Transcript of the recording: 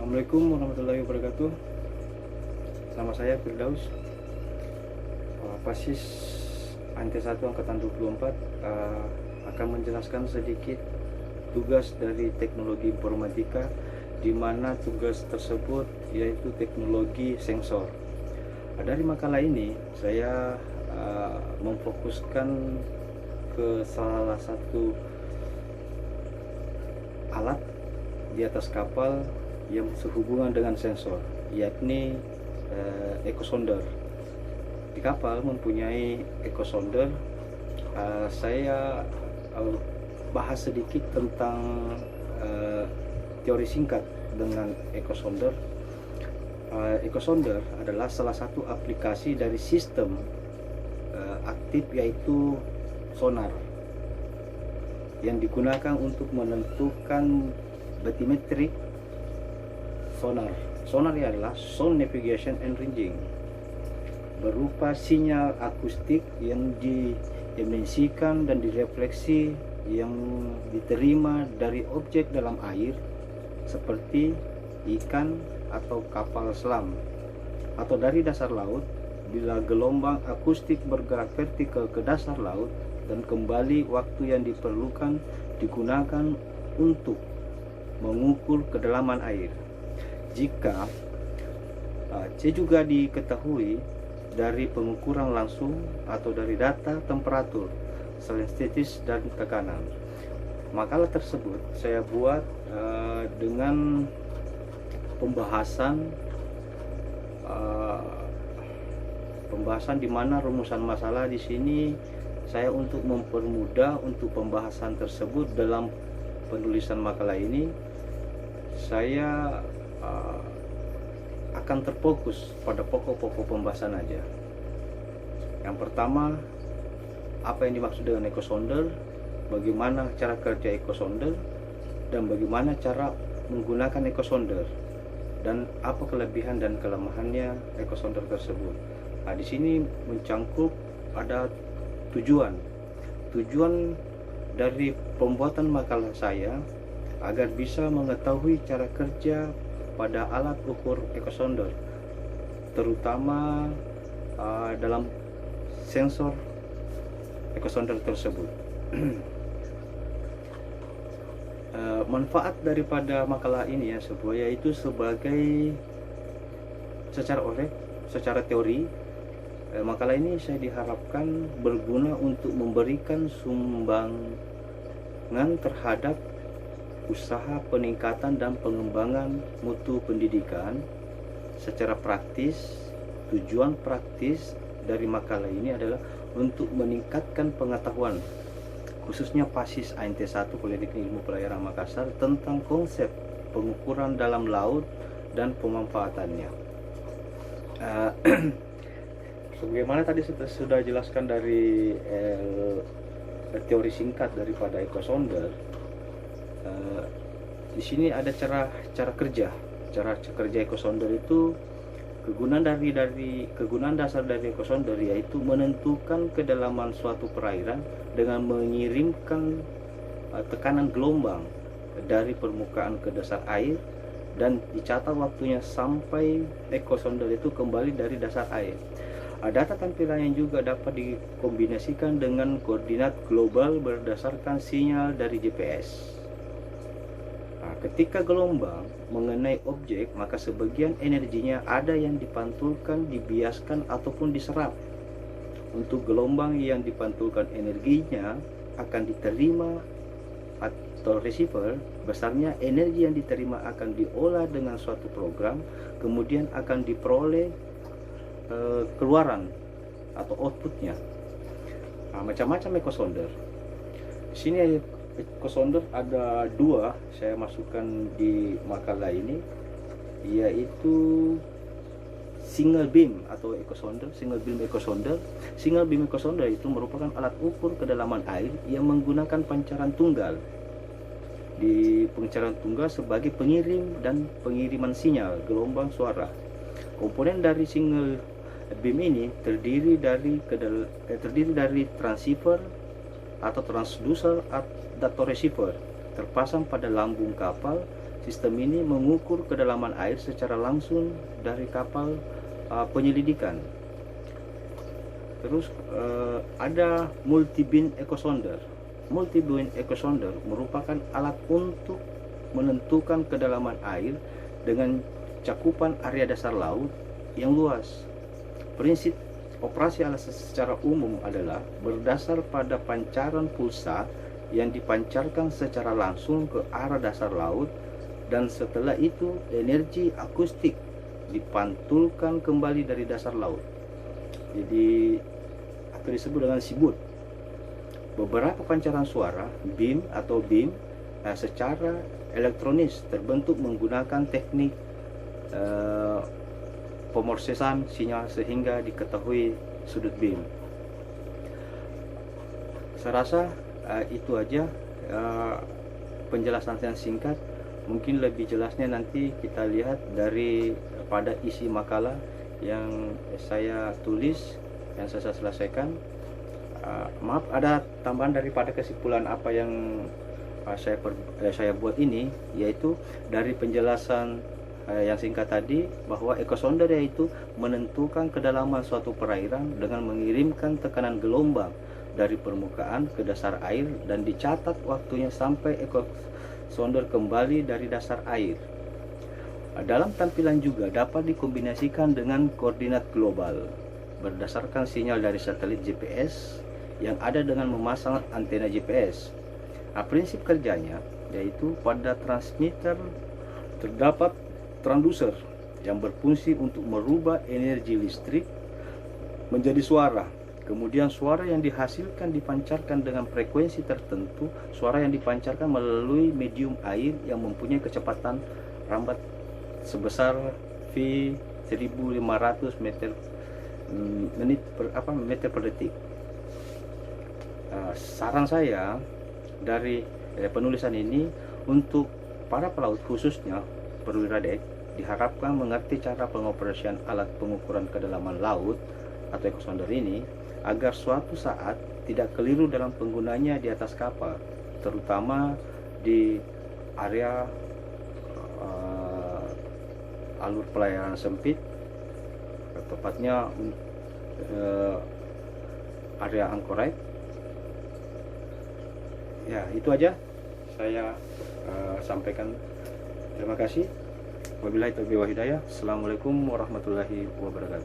Assalamualaikum warahmatullahi wabarakatuh. Nama saya Firdaus, Pasis ANT1 Angkatan 24, akan menjelaskan sedikit tugas dari teknologi informatika, di mana tugas tersebut yaitu teknologi sensor. Dari makalah ini saya memfokuskan ke salah satu alat di atas kapal yang sehubungan dengan sensor, yakni echosonder. Di kapal mempunyai echosonder. Saya bahas sedikit tentang teori singkat dengan echosonder. Echosonder adalah salah satu aplikasi dari sistem aktif, yaitu sonar, yang digunakan untuk menentukan bathymetric sonar. Sonar adalah sound navigation and ranging, berupa sinyal akustik yang diemisikan dan direfleksi yang diterima dari objek dalam air seperti ikan atau kapal selam, atau dari dasar laut bila gelombang akustik bergerak vertikal ke dasar laut, dan kembali waktu yang diperlukan digunakan untuk mengukur kedalaman air. Jika C juga diketahui dari pengukuran langsung atau dari data temperatur, salinitas dan tekanan. Makalah tersebut saya buat dengan pembahasan di mana rumusan masalah di sini saya untuk mempermudah untuk pembahasan tersebut dalam penulisan makalah ini. Saya akan terfokus pada pokok-pokok pembahasan aja. Yang pertama, apa yang dimaksud dengan echosonder, bagaimana cara kerja echosonder, dan bagaimana cara menggunakan echosonder, dan apa kelebihan dan kelemahannya echosonder tersebut. Nah, di sini mencangkup ada tujuan dari pembuatan makalah saya agar bisa mengetahui cara kerja pada alat ukur echosonder, terutama dalam sensor echosonder tersebut. Manfaat daripada makalah ini yaitu sebagai secara teori, makalah ini saya diharapkan berguna untuk memberikan sumbangan terhadap usaha peningkatan dan pengembangan mutu pendidikan secara praktis. Tujuan praktis dari makalah ini adalah untuk meningkatkan pengetahuan, khususnya Pasis ANT1 Politeknik Ilmu Pelayaran Makassar, tentang konsep pengukuran dalam laut dan pemanfaatannya. Sebagaimana tadi sudah jelaskan dari teori singkat daripada echosonder, di sini ada cara kerja echosonder itu. Kegunaan dasar dari echosonder yaitu menentukan kedalaman suatu perairan dengan mengirimkan tekanan gelombang dari permukaan ke dasar air, dan dicatat waktunya sampai echosonder itu kembali dari dasar air. Data tampilan yang juga dapat dikombinasikan dengan koordinat global berdasarkan sinyal dari GPS. Ketika gelombang mengenai objek, maka sebagian energinya ada yang dipantulkan, dibiaskan, ataupun diserap. Untuk gelombang yang dipantulkan, energinya akan diterima atau receiver. Besarnya energi yang diterima akan diolah dengan suatu program, kemudian akan diperoleh keluaran atau outputnya. Macam-macam echosonder. Di sini echosonder ada dua, saya masukkan di makalah ini, yaitu single beam atau echosonder, single beam echosonder. Single beam echosonder itu merupakan alat ukur kedalaman air yang menggunakan pancaran tunggal. Di pancaran tunggal sebagai pengirim dan pengiriman sinyal gelombang suara. Komponen dari single beam ini terdiri dari transceiver atau transducer atau receiver terpasang pada lambung kapal Sistem ini mengukur kedalaman air secara langsung dari kapal penyelidikan. Terus ada multi-beam echosonder. Multi-beam echosonder merupakan alat untuk menentukan kedalaman air dengan cakupan area dasar laut yang luas. Prinsip operasi alat secara umum adalah berdasar pada pancaran pulsa yang dipancarkan secara langsung ke arah dasar laut, dan setelah itu energi akustik dipantulkan kembali dari dasar laut. Jadi atau disebut dengan sibut. Beberapa pancaran suara beam secara elektronis terbentuk menggunakan teknik pemrosesan sinyal sehingga diketahui sudut beam. Saya rasa itu aja penjelasan yang singkat. Mungkin lebih jelasnya nanti kita lihat pada isi makalah yang saya tulis, yang saya selesaikan. Maaf ada tambahan daripada kesimpulan apa yang saya buat ini, yaitu dari penjelasan yang singkat tadi bahwa echosonder yaitu menentukan kedalaman suatu perairan dengan mengirimkan tekanan gelombang dari permukaan ke dasar air dan dicatat waktunya sampai echosonder kembali dari dasar air. Dalam tampilan juga dapat dikombinasikan dengan koordinat global berdasarkan sinyal dari satelit GPS yang ada dengan memasang antena GPS. Prinsip kerjanya yaitu pada transmitter terdapat transducer yang berfungsi untuk merubah energi listrik menjadi suara. Kemudian suara yang dihasilkan dipancarkan dengan frekuensi tertentu. Suara yang dipancarkan melalui medium air yang mempunyai kecepatan rambat sebesar V 1500 meter per detik. Saran saya dari penulisan ini untuk para pelaut, khususnya perwira dek, diharapkan mengerti cara pengoperasian alat pengukuran kedalaman laut atau echosonder ini agar suatu saat tidak keliru dalam penggunanya di atas kapal, terutama di area alur pelayaran sempit, tepatnya area anchorite. Ya, itu aja saya sampaikan. Terima kasih. Wabillahi taufiq wal hidayah. Assalamualaikum warahmatullahi wabarakatuh.